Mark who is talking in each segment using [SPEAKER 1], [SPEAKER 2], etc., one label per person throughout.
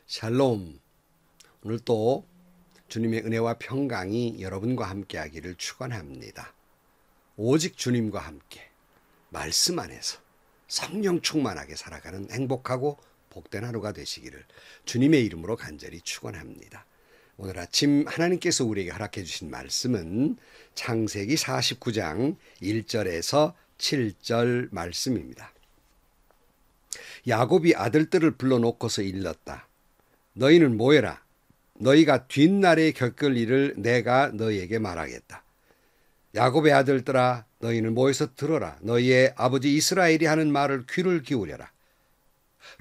[SPEAKER 1] 샬롬. 오늘 또 주님의 은혜와 평강이 여러분과 함께하기를 축원합니다. 오직 주님과 함께 말씀 안에서 성령 충만하게 살아가는 행복하고 복된 하루가 되시기를 주님의 이름으로 간절히 축원합니다. 오늘 아침 하나님께서 우리에게 허락해 주신 말씀은 창세기 49장 1절에서 7절 말씀입니다. 야곱이 아들들을 불러놓고서 일렀다. 너희는 모여라. 너희가 뒷날에 겪을 일을 내가 너희에게 말하겠다. 야곱의 아들들아, 너희는 모여서 들어라. 너희의 아버지 이스라엘이 하는 말을 귀를 기울여라.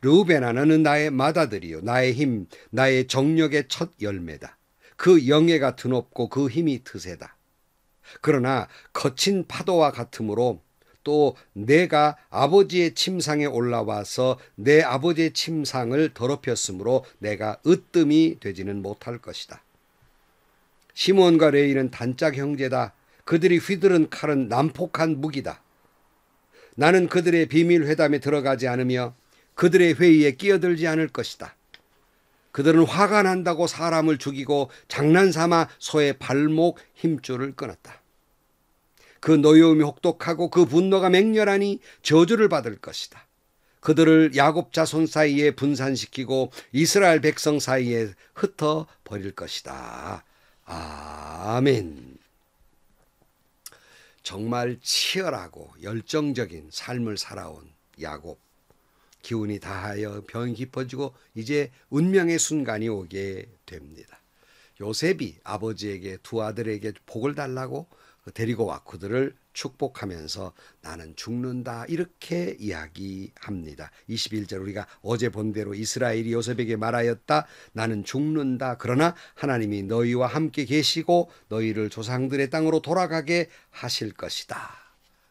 [SPEAKER 1] 르우벤아, 너는 나의 맏아들이요 나의 힘, 나의 정력의 첫 열매다. 그 영예가 드높고 그 힘이 드세다. 그러나 거친 파도와 같으므로 또 내가 아버지의 침상에 올라와서 내 아버지의 침상을 더럽혔으므로 내가 으뜸이 되지는 못할 것이다. 시몬과 레위는 단짝 형제다. 그들이 휘두른 칼은 난폭한 무기다. 나는 그들의 비밀 회담에 들어가지 않으며 그들의 회의에 끼어들지 않을 것이다. 그들은 화가 난다고 사람을 죽이고 장난삼아 소의 발목 힘줄을 끊었다. 그 노여움이 혹독하고 그 분노가 맹렬하니 저주를 받을 것이다. 그들을 야곱 자손 사이에 분산시키고 이스라엘 백성 사이에 흩어 버릴 것이다. 아멘. 정말 치열하고 열정적인 삶을 살아온 야곱. 기운이 다하여 병이 깊어지고 이제 운명의 순간이 오게 됩니다. 요셉이 아버지에게 두 아들에게 복을 달라고 데리고 와 그들을 축복하면서 나는 죽는다 이렇게 이야기합니다. 21절 우리가 어제 본 대로 이스라엘이 요셉에게 말하였다. 나는 죽는다. 그러나 하나님이 너희와 함께 계시고 너희를 조상들의 땅으로 돌아가게 하실 것이다.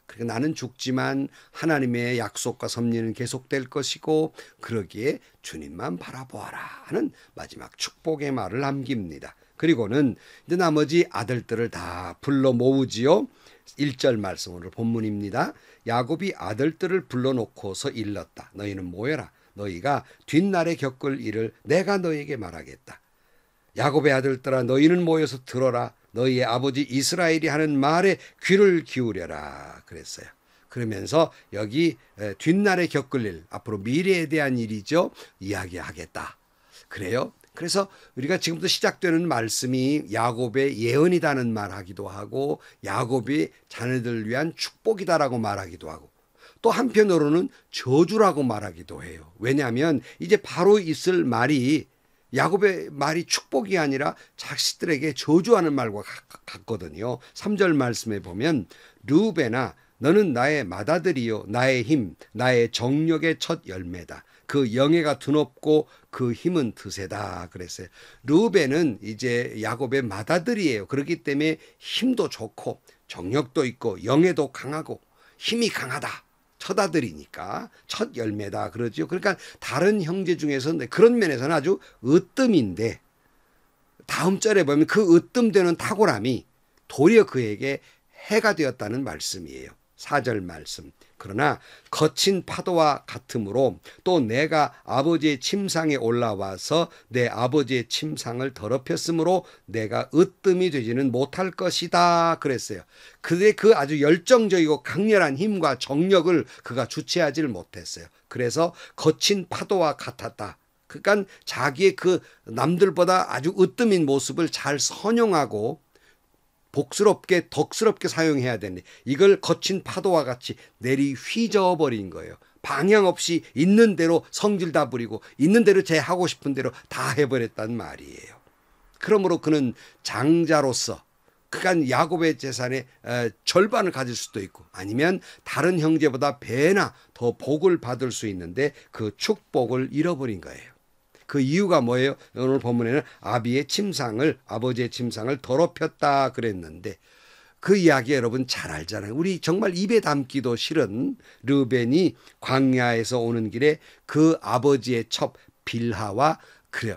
[SPEAKER 1] 그러니까 나는 죽지만 하나님의 약속과 섭리는 계속될 것이고 그러기에 주님만 바라보아라 하는 마지막 축복의 말을 남깁니다. 그리고는 이제 나머지 아들들을 다 불러 모으지요. 1절 말씀 오늘 본문입니다. 야곱이 아들들을 불러놓고서 일렀다. 너희는 모여라. 너희가 뒷날에 겪을 일을 내가 너희에게 말하겠다. 야곱의 아들들아 너희는 모여서 들어라. 너희의 아버지 이스라엘이 하는 말에 귀를 기울여라 그랬어요. 그러면서 여기 뒷날에 겪을 일, 앞으로 미래에 대한 일이죠. 이야기하겠다. 그래요. 그래서 우리가 지금부터 시작되는 말씀이 야곱의 예언이라는 말하기도 하고 야곱이 자녀들을 위한 축복이다라고 말하기도 하고 또 한편으로는 저주라고 말하기도 해요. 왜냐하면 이제 바로 있을 말이 야곱의 말이 축복이 아니라 자식들에게 저주하는 말과 같거든요. 3절 말씀에 보면 르우벤아 너는 나의 맏아들이요 나의 힘 나의 정력의 첫 열매다. 그 영예가 드높고 그 힘은 드세다 그랬어요. 르우벤은 이제 야곱의 맏아들이에요. 그렇기 때문에 힘도 좋고 정력도 있고 영예도 강하고 힘이 강하다. 첫 아들이니까 첫 열매다 그러죠. 그러니까 다른 형제 중에서는 그런 면에서는 아주 으뜸인데 다음 절에 보면 그 으뜸되는 탁월함이 도리어 그에게 해가 되었다는 말씀이에요. 4절 말씀. 그러나 거친 파도와 같으므로 또 내가 아버지의 침상에 올라와서 내 아버지의 침상을 더럽혔으므로 내가 으뜸이 되지는 못할 것이다 그랬어요. 그의 그 아주 열정적이고 강렬한 힘과 정력을 그가 주체하지를 못했어요. 그래서 거친 파도와 같았다. 그러니까 자기의 그 남들보다 아주 으뜸인 모습을 잘 선용하고 복스럽게 덕스럽게 사용해야 되는데 이걸 거친 파도와 같이 내리 휘저어버린 거예요. 방향 없이 있는 대로 성질 다 부리고 있는 대로 제 하고 싶은 대로 다 해버렸단 말이에요. 그러므로 그는 장자로서 그간 야곱의 재산의 절반을 가질 수도 있고 아니면 다른 형제보다 배나 더 복을 받을 수 있는데 그 축복을 잃어버린 거예요. 그 이유가 뭐예요? 오늘 본문에는 아버지의 침상을 더럽혔다 그랬는데 그 이야기 여러분 잘 알잖아요. 우리 정말 입에 담기도 싫은 르벤이 광야에서 오는 길에 그 아버지의 첩 빌하와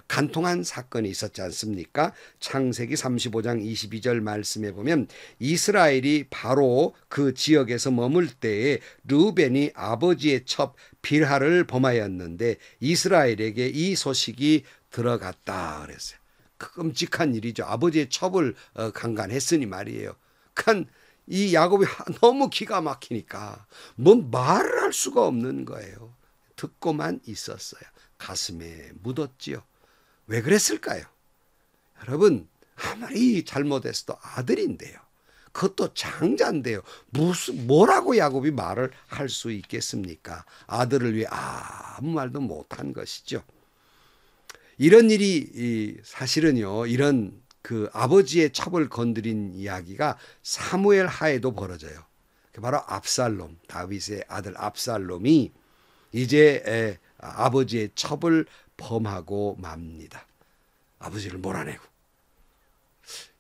[SPEAKER 1] 간통한 사건이 있었지 않습니까? 창세기 35장 22절 말씀에 보면 이스라엘이 바로 그 지역에서 머물 때에 르벤이 아버지의 첩 빌하를 범하였는데 이스라엘에게 이 소식이 들어갔다 그랬어요. 끔찍한 일이죠. 아버지의 첩을 강간했으니 말이에요. 이 야곱이 너무 기가 막히니까 뭐 말을 할 수가 없는 거예요. 듣고만 있었어요. 가슴에 묻었지요. 왜 그랬을까요? 여러분, 아무리 잘못했어도 아들인데요. 그것도 장자인데요. 뭐라고 야곱이 말을 할 수 있겠습니까? 아들을 위해 아무 말도 못한 것이죠. 이런 일이 사실은요, 이런 그 아버지의 첩을 건드린 이야기가 사무엘 하에도 벌어져요. 바로 압살롬, 다윗의 아들 압살롬이 이제 아버지의 첩을 범하고 맙니다. 아버지를 몰아내고.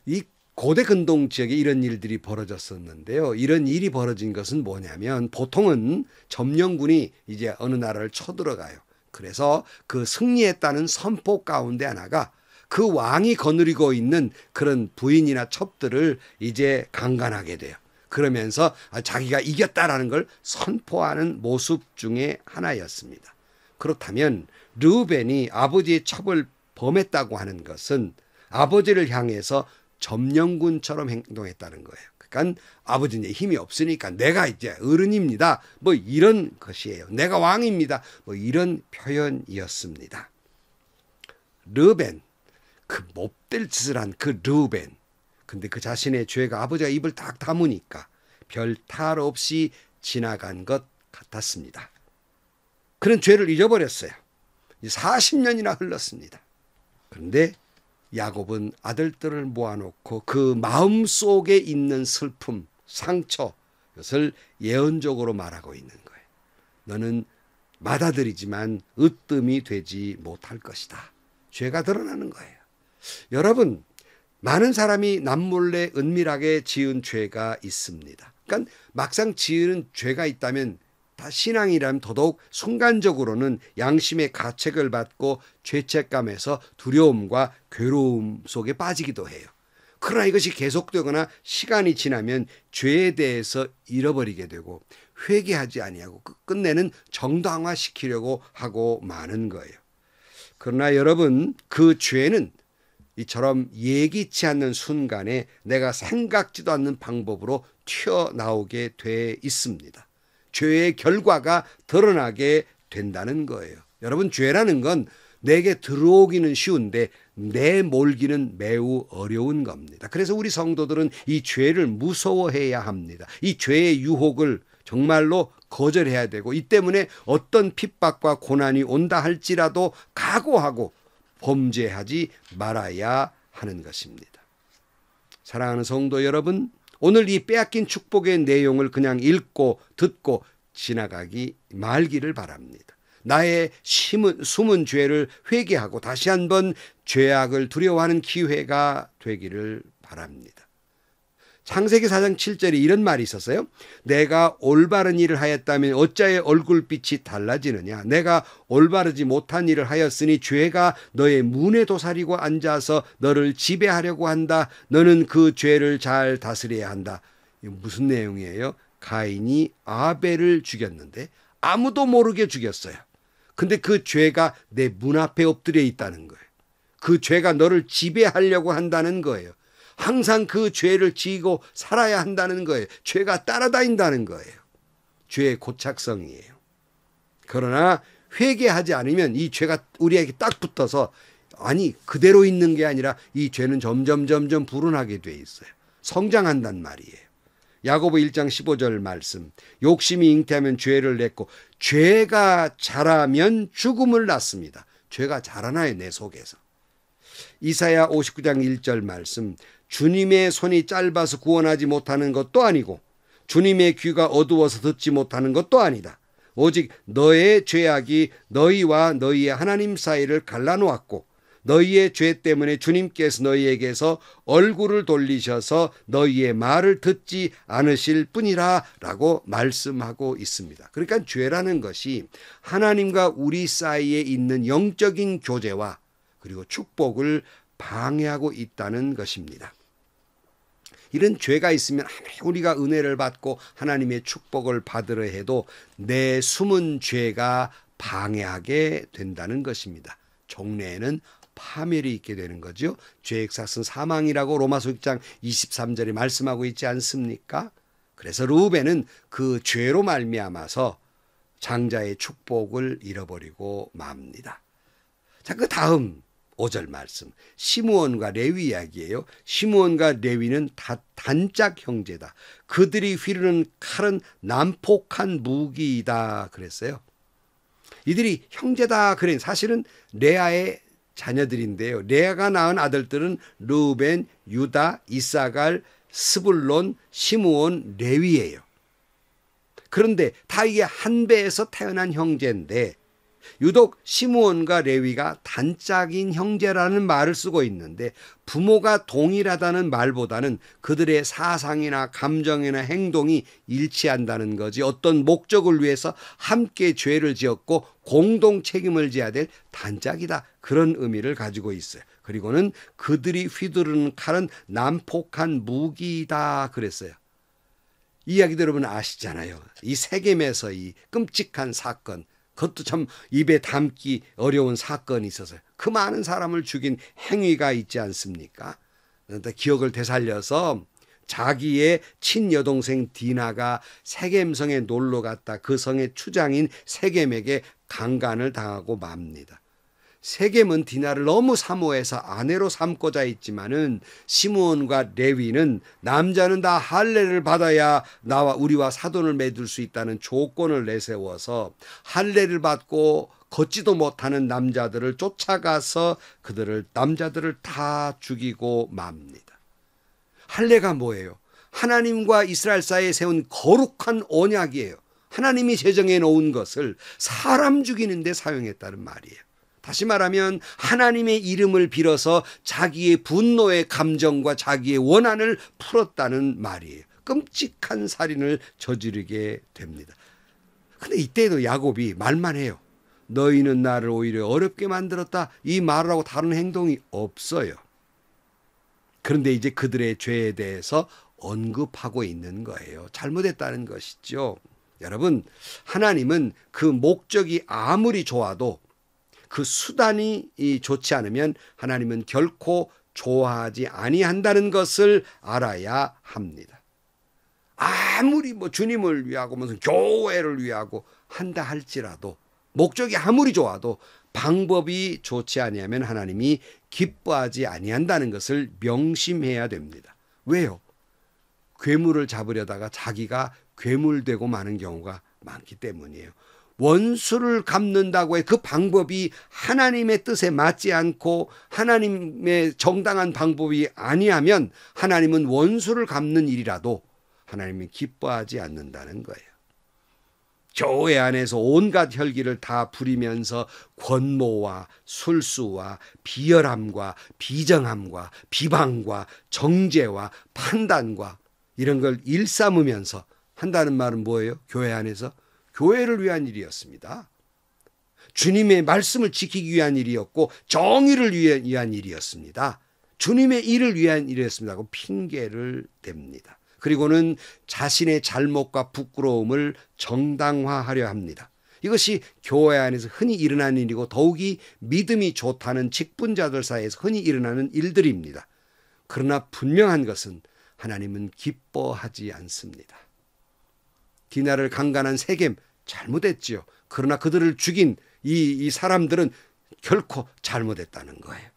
[SPEAKER 1] 이 고대 근동 지역에 이런 일들이 벌어졌었는데요. 이런 일이 벌어진 것은 뭐냐면 보통은 점령군이 이제 어느 나라를 쳐들어가요. 그래서 그 승리했다는 선포 가운데 하나가 그 왕이 거느리고 있는 그런 부인이나 첩들을 이제 강간하게 돼요. 그러면서 자기가 이겼다라는 걸 선포하는 모습 중에 하나였습니다. 그렇다면 르우벤이 아버지의 첩을 범했다고 하는 것은 아버지를 향해서 점령군처럼 행동했다는 거예요. 그러니까 아버지는 힘이 없으니까 내가 이제 어른입니다. 뭐 이런 것이에요. 내가 왕입니다. 뭐 이런 표현이었습니다. 르우벤, 그 못될 짓을 한 그 르우벤. 근데 그 자신의 죄가 아버지가 입을 딱 다무니까 별 탈 없이 지나간 것 같았습니다. 그런 죄를 잊어버렸어요. 40년이나 흘렀습니다. 그런데 야곱은 아들들을 모아놓고 그 마음속에 있는 슬픔, 상처, 이것을 예언적으로 말하고 있는 거예요. 너는 맏아들이지만 으뜸이 되지 못할 것이다. 죄가 드러나는 거예요. 여러분, 많은 사람이 남몰래 은밀하게 지은 죄가 있습니다. 그러니까 막상 지은 죄가 있다면 다 신앙이라면 더더욱 순간적으로는 양심의 가책을 받고 죄책감에서 두려움과 괴로움 속에 빠지기도 해요. 그러나 이것이 계속되거나 시간이 지나면 죄에 대해서 잃어버리게 되고 회개하지 아니하고 끝내는 정당화시키려고 하고 마는 거예요. 그러나 여러분, 그 죄는 이처럼 예기치 않는 순간에 내가 생각지도 않는 방법으로 튀어나오게 돼 있습니다. 죄의 결과가 드러나게 된다는 거예요. 여러분, 죄라는 건 내게 들어오기는 쉬운데 내몰기는 매우 어려운 겁니다. 그래서 우리 성도들은 이 죄를 무서워해야 합니다. 이 죄의 유혹을 정말로 거절해야 되고, 이 때문에 어떤 핍박과 고난이 온다 할지라도 각오하고 범죄하지 말아야 하는 것입니다. 사랑하는 성도 여러분, 오늘 이 빼앗긴 축복의 내용을 그냥 읽고 듣고 지나가기 말기를 바랍니다. 나의 숨은 죄를 회개하고 다시 한번 죄악을 두려워하는 기회가 되기를 바랍니다. 창세기 4장 7절에 이런 말이 있었어요. 내가 올바른 일을 하였다면 어찌하여 얼굴빛이 달라지느냐. 내가 올바르지 못한 일을 하였으니 죄가 너의 문에 도사리고 앉아서 너를 지배하려고 한다. 너는 그 죄를 잘 다스려야 한다. 이거 무슨 내용이에요? 가인이 아벨을 죽였는데 아무도 모르게 죽였어요. 근데 그 죄가 내 문 앞에 엎드려 있다는 거예요. 그 죄가 너를 지배하려고 한다는 거예요. 항상 그 죄를 지고 살아야 한다는 거예요. 죄가 따라다닌다는 거예요. 죄의 고착성이에요. 그러나 회개하지 않으면 이 죄가 우리에게 딱 붙어서 그대로 있는 게 아니라 이 죄는 점점 불어나게 돼 있어요. 성장한단 말이에요. 야고보 1장 15절 말씀. 욕심이 잉태하면 죄를 냈고 죄가 자라면 죽음을 낳습니다. 죄가 자라나요, 내 속에서. 이사야 59장 1절 말씀. 주님의 손이 짧아서 구원하지 못하는 것도 아니고 주님의 귀가 어두워서 듣지 못하는 것도 아니다. 오직 너의 죄악이 너희와 너희의 하나님 사이를 갈라놓았고 너희의 죄 때문에 주님께서 너희에게서 얼굴을 돌리셔서 너희의 말을 듣지 않으실 뿐이라 라고 말씀하고 있습니다. 그러니까 죄라는 것이 하나님과 우리 사이에 있는 영적인 교제와 그리고 축복을 방해하고 있다는 것입니다. 이런 죄가 있으면 우리가 은혜를 받고 하나님의 축복을 받으려 해도 내 숨은 죄가 방해하게 된다는 것입니다. 종래에는 파멸이 있게 되는 거죠. 죄의 삭은 사망이라고 로마서 6장 23절에 말씀하고 있지 않습니까? 그래서 르우벤은 그 죄로 말미암아서 장자의 축복을 잃어버리고 맙니다. 자, 그 다음 5절 말씀. 시므온과 레위 이야기예요. 시므온과 레위는 다 단짝 형제다. 그들이 휘르는 칼은 난폭한 무기이다 그랬어요. 이들이 형제다 그래. 사실은 레아의 자녀들인데요. 레아가 낳은 아들들은 르우벤, 유다, 이사갈, 스불론, 시므온, 레위예요. 그런데 다 이게 한 배에서 태어난 형제인데 유독 시므온과 레위가 단짝인 형제라는 말을 쓰고 있는데 부모가 동일하다는 말보다는 그들의 사상이나 감정이나 행동이 일치한다는 거지 어떤 목적을 위해서 함께 죄를 지었고 공동 책임을 져야 될 단짝이다. 그런 의미를 가지고 있어요. 그리고는 그들이 휘두르는 칼은 난폭한 무기이다 그랬어요. 이 이야기도 여러분 아시잖아요. 이 세겜에서 이 끔찍한 사건, 그것도 참 입에 담기 어려운 사건이 있어서요. 그 많은 사람을 죽인 행위가 있지 않습니까? 그런데 기억을 되살려서 자기의 친여동생 디나가 세겜성에 놀러 갔다 그 성의 추장인 세겜에게 강간을 당하고 맙니다. 세겜은 디나를 너무 사모해서 아내로 삼고자 했지만은 시므온과 레위는 남자는 다 할례를 받아야 나와 우리와 사돈을 맺을 수 있다는 조건을 내세워서 할례를 받고 걷지도 못하는 남자들을 쫓아가서 남자들을 다 죽이고 맙니다. 할례가 뭐예요? 하나님과 이스라엘 사이에 세운 거룩한 언약이에요. 하나님이 제정해 놓은 것을 사람 죽이는 데 사용했다는 말이에요. 다시 말하면 하나님의 이름을 빌어서 자기의 분노의 감정과 자기의 원한을 풀었다는 말이에요. 끔찍한 살인을 저지르게 됩니다. 근데 이때에도 야곱이 말만 해요. 너희는 나를 오히려 어렵게 만들었다. 이 말을 하고 다른 행동이 없어요. 그런데 이제 그들의 죄에 대해서 언급하고 있는 거예요. 잘못했다는 것이죠. 여러분, 하나님은 그 목적이 아무리 좋아도 그 수단이 좋지 않으면 하나님은 결코 좋아하지 아니한다는 것을 알아야 합니다. 아무리 주님을 위하고 무슨 교회를 위하고 한다 할지라도 목적이 아무리 좋아도 방법이 좋지 아니하면 하나님이 기뻐하지 아니한다는 것을 명심해야 됩니다. 왜요? 괴물을 잡으려다가 자기가 괴물되고 마는 경우가 많기 때문이에요. 원수를 갚는다고 해 그 방법이 하나님의 뜻에 맞지 않고 하나님의 정당한 방법이 아니하면 하나님은 원수를 갚는 일이라도 하나님이 기뻐하지 않는다는 거예요. 교회 안에서 온갖 혈기를 다 부리면서 권모와 술수와 비열함과 비정함과 비방과 정죄와 판단과 이런 걸 일삼으면서 한다는 말은 뭐예요? 교회 안에서 교회를 위한 일이었습니다. 주님의 말씀을 지키기 위한 일이었고 정의를 위한 일이었습니다. 주님의 일을 위한 일이었습니다 하고 핑계를 댑니다. 그리고는 자신의 잘못과 부끄러움을 정당화하려 합니다. 이것이 교회 안에서 흔히 일어나는 일이고 더욱이 믿음이 좋다는 직분자들 사이에서 흔히 일어나는 일들입니다. 그러나 분명한 것은 하나님은 기뻐하지 않습니다. 디나를 강간한 세겜 잘못했지요. 그러나 그들을 죽인 이 사람들은 결코 잘못했다는 거예요.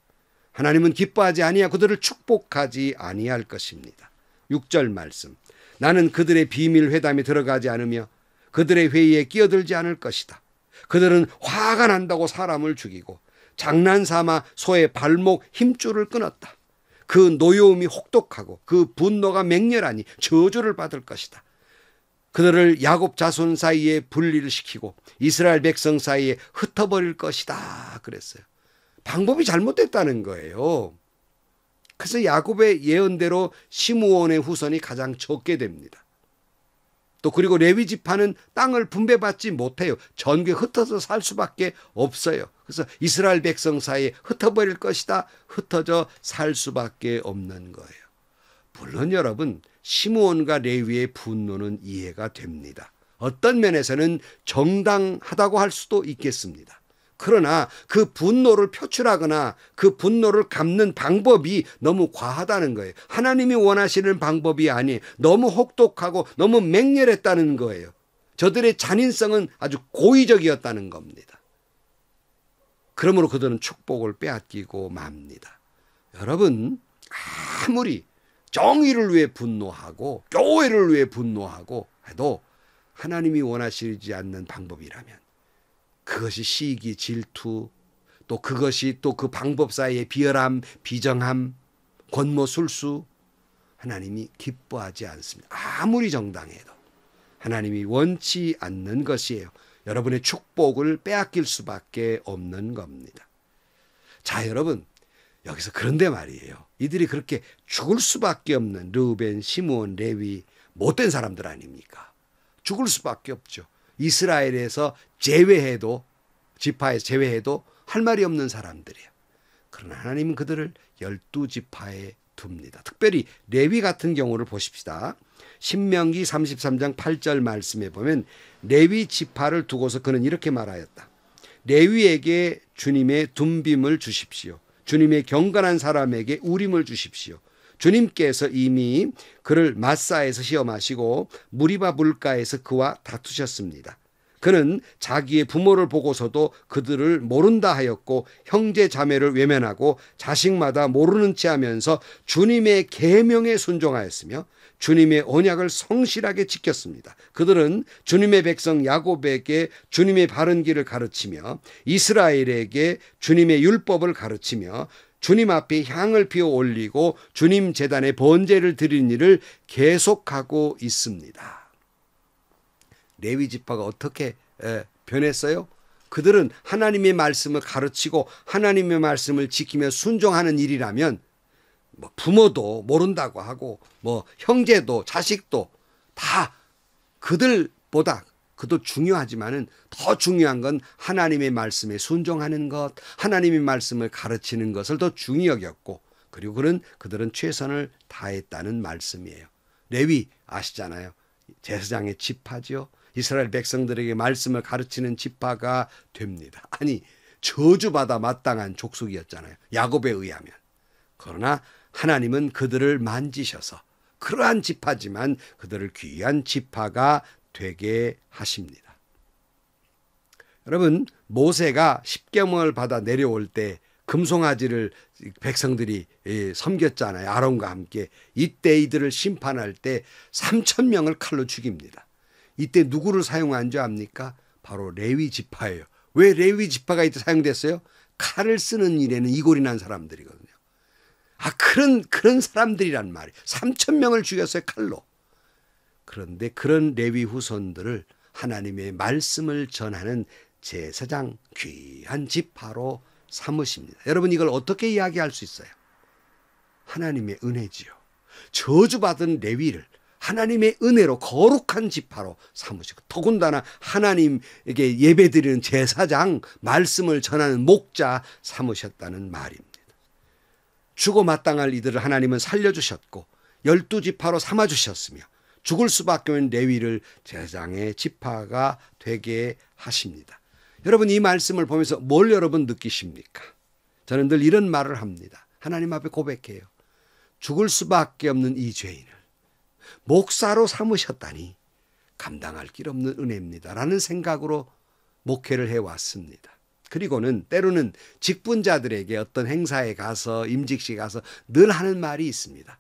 [SPEAKER 1] 하나님은 기뻐하지 아니하고 그들을 축복하지 아니할 것입니다. 6절 말씀. 나는 그들의 비밀 회담에 들어가지 않으며 그들의 회의에 끼어들지 않을 것이다. 그들은 화가 난다고 사람을 죽이고 장난삼아 소의 발목 힘줄을 끊었다. 그 노여움이 혹독하고 그 분노가 맹렬하니 저주를 받을 것이다. 그들을 야곱 자손 사이에 분리를 시키고 이스라엘 백성 사이에 흩어버릴 것이다 그랬어요. 방법이 잘못됐다는 거예요. 그래서 야곱의 예언대로 시므온의 후손이 가장 적게 됩니다. 또 그리고 레위 지파는 땅을 분배받지 못해요. 전국에 흩어져 살 수밖에 없어요. 그래서 이스라엘 백성 사이에 흩어버릴 것이다. 흩어져 살 수밖에 없는 거예요. 물론 여러분 시므온과 레위의 분노는 이해가 됩니다. 어떤 면에서는 정당하다고 할 수도 있겠습니다. 그러나 그 분노를 표출하거나 그 분노를 갚는 방법이 너무 과하다는 거예요. 하나님이 원하시는 방법이 아니에요. 너무 혹독하고 너무 맹렬했다는 거예요. 저들의 잔인성은 아주 고의적이었다는 겁니다. 그러므로 그들은 축복을 빼앗기고 맙니다. 여러분, 아무리 정의를 위해 분노하고 교회를 위해 분노하고 해도 하나님이 원하시지 않는 방법이라면 그것이 시기, 질투, 또 그것이 또 그 방법 사이의 비열함, 비정함, 권모술수, 하나님이 기뻐하지 않습니다. 아무리 정당해도 하나님이 원치 않는 것이에요. 여러분의 축복을 빼앗길 수밖에 없는 겁니다. 자, 여러분, 여기서 그런데 말이에요. 이들이 그렇게 죽을 수밖에 없는 르우벤, 시므온, 레위, 못된 사람들 아닙니까? 죽을 수밖에 없죠. 이스라엘에서 제외해도, 지파에서 제외해도 할 말이 없는 사람들이에요. 그러나 하나님은 그들을 12지파에 둡니다. 특별히 레위 같은 경우를 보십시다. 신명기 33장 8절 말씀에 보면 레위 지파를 두고서 그는 이렇게 말하였다. 레위에게 주님의 둠빔을 주십시오. 주님의 경건한 사람에게 우림을 주십시오. 주님께서 이미 그를 마사에서 시험하시고 무리바 물가에서 그와 다투셨습니다. 그는 자기의 부모를 보고서도 그들을 모른다 하였고 형제 자매를 외면하고 자식마다 모르는 채 하면서 주님의 계명에 순종하였으며 주님의 언약을 성실하게 지켰습니다. 그들은 주님의 백성 야곱에게 주님의 바른 길을 가르치며 이스라엘에게 주님의 율법을 가르치며 주님 앞에 향을 피워 올리고 주님 제단에 번제를 드리는 일을 계속하고 있습니다. 레위 지파가 어떻게 변했어요? 그들은 하나님의 말씀을 가르치고 하나님의 말씀을 지키며 순종하는 일이라면 부모도 모른다고 하고 형제도 자식도 다 그들보다 그도 중요하지만은 더 중요한 건 하나님의 말씀에 순종하는 것, 하나님의 말씀을 가르치는 것을 더 중히 여겼고, 그리고 그들은 최선을 다했다는 말씀이에요. 레위 아시잖아요. 제사장의 지파죠. 이스라엘 백성들에게 말씀을 가르치는 지파가 됩니다. 아니, 저주받아 마땅한 족속이었잖아요. 야곱에 의하면. 그러나 하나님은 그들을 만지셔서 그러한 지파지만 그들을 귀한 지파가 되게 하십니다. 여러분, 모세가 십계명을 받아 내려올 때 금송아지를 백성들이 섬겼잖아요. 아론과 함께. 이때 이들을 심판할 때 3,000명을 칼로 죽입니다. 이때 누구를 사용한 줄 압니까? 바로 레위 지파예요. 왜 레위 지파가 이때 사용됐어요? 칼을 쓰는 일에는 이골이 난 사람들이거든요. 그런 사람들이란 말이에요. 3,000명을 죽였어요, 칼로. 그런데 그런 레위 후손들을 하나님의 말씀을 전하는 제사장 귀한 지파로 삼으십니다. 여러분, 이걸 어떻게 이야기할 수 있어요? 하나님의 은혜지요. 저주받은 레위를 하나님의 은혜로 거룩한 지파로 삼으시고, 더군다나 하나님에게 예배드리는 제사장, 말씀을 전하는 목자 삼으셨다는 말입니다. 죽어 마땅할 이들을 하나님은 살려주셨고 12지파로 삼아주셨으며 죽을 수밖에 없는 레위를 제사장의 지파가 되게 하십니다. 여러분, 이 말씀을 보면서 뭘 여러분 느끼십니까? 저는 늘 이런 말을 합니다. 하나님 앞에 고백해요. 죽을 수밖에 없는 이 죄인을 목사로 삼으셨다니 감당할 길 없는 은혜입니다 라는 생각으로 목회를 해왔습니다. 그리고는 때로는 직분자들에게 어떤 행사에 가서 임직식에 가서 늘 하는 말이 있습니다.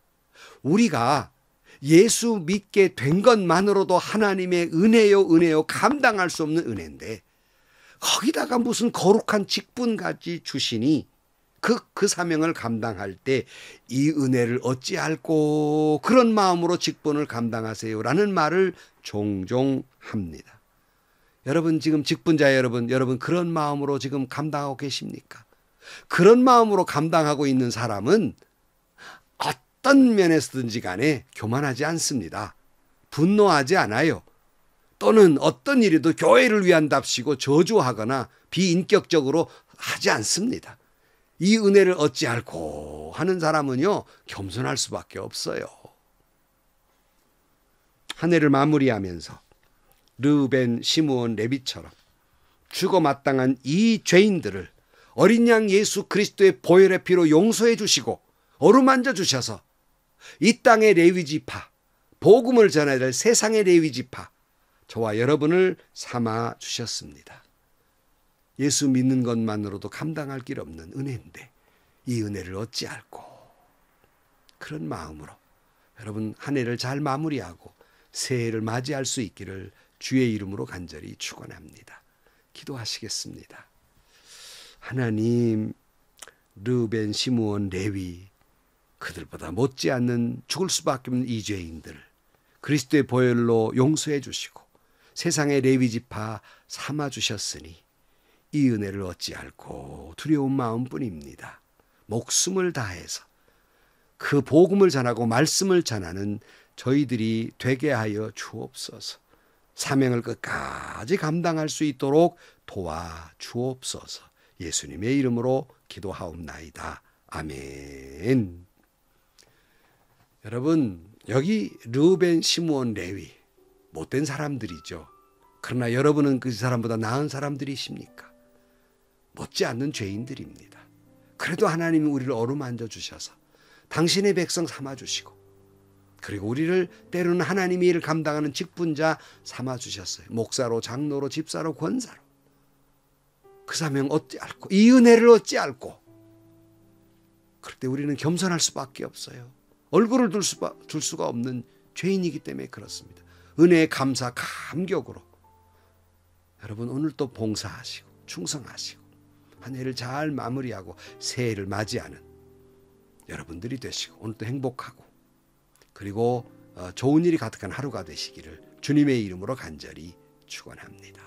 [SPEAKER 1] 우리가 예수 믿게 된 것만으로도 하나님의 은혜요 감당할 수 없는 은혜인데 거기다가 무슨 거룩한 직분까지 주시니 그 사명을 감당할 때 이 은혜를 어찌할꼬 그런 마음으로 직분을 감당하세요라는 말을 종종 합니다. 여러분, 지금 직분자 여러분 그런 마음으로 지금 감당하고 계십니까? 그런 마음으로 감당하고 있는 사람은 어떤 면에서든지 간에 교만하지 않습니다. 분노하지 않아요. 또는 어떤 일에도 교회를 위한답시고 저주하거나 비인격적으로 하지 않습니다. 이 은혜를 어찌할꼬 하는 사람은요, 겸손할 수밖에 없어요. 한 해를 마무리하면서 르우벤, 시므온, 레위처럼 죽어 마땅한 이 죄인들을 어린 양 예수 그리스도의 보혈의 피로 용서해 주시고 어루만져 주셔서 이 땅의 레위지파, 복음을 전해야 될 세상의 레위지파, 저와 여러분을 삼아 주셨습니다. 예수 믿는 것만으로도 감당할 길 없는 은혜인데 이 은혜를 어찌할꼬. 그런 마음으로 여러분 한 해를 잘 마무리하고 새해를 맞이할 수 있기를 주의 이름으로 간절히 축원합니다. 기도하시겠습니다. 하나님, 르벤, 시므온, 레위 그들보다 못지않는 죽을 수밖에 없는 이 죄인들 그리스도의 보혈로 용서해 주시고 세상의 레위지파 삼아 주셨으니 이 은혜를 어찌할꼬 두려운 마음뿐입니다. 목숨을 다해서 그 복음을 전하고 말씀을 전하는 저희들이 되게 하여 주옵소서. 사명을 끝까지 감당할 수 있도록 도와 주옵소서. 예수님의 이름으로 기도하옵나이다. 아멘. 여러분, 여기 르벤, 시므온, 레위 못된 사람들이죠. 그러나 여러분은 그 사람보다 나은 사람들이십니까? 못지않는 죄인들입니다. 그래도 하나님이 우리를 어루만져 주셔서 당신의 백성 삼아주시고 그리고 우리를 때로는 하나님의 일을 감당하는 직분자 삼아주셨어요. 목사로, 장로로, 집사로, 권사로. 그 사명 어찌할꼬, 이 은혜를 어찌할꼬. 그럴 때 우리는 겸손할 수밖에 없어요. 얼굴을 둘 수가 없는 죄인이기 때문에 그렇습니다. 은혜의 감사, 감격으로 여러분 오늘 또 봉사하시고 충성하시고 한 해를 잘 마무리하고 새해를 맞이하는 여러분들이 되시고 오늘 또 행복하고 그리고 좋은 일이 가득한 하루가 되시기를 주님의 이름으로 간절히 축원합니다.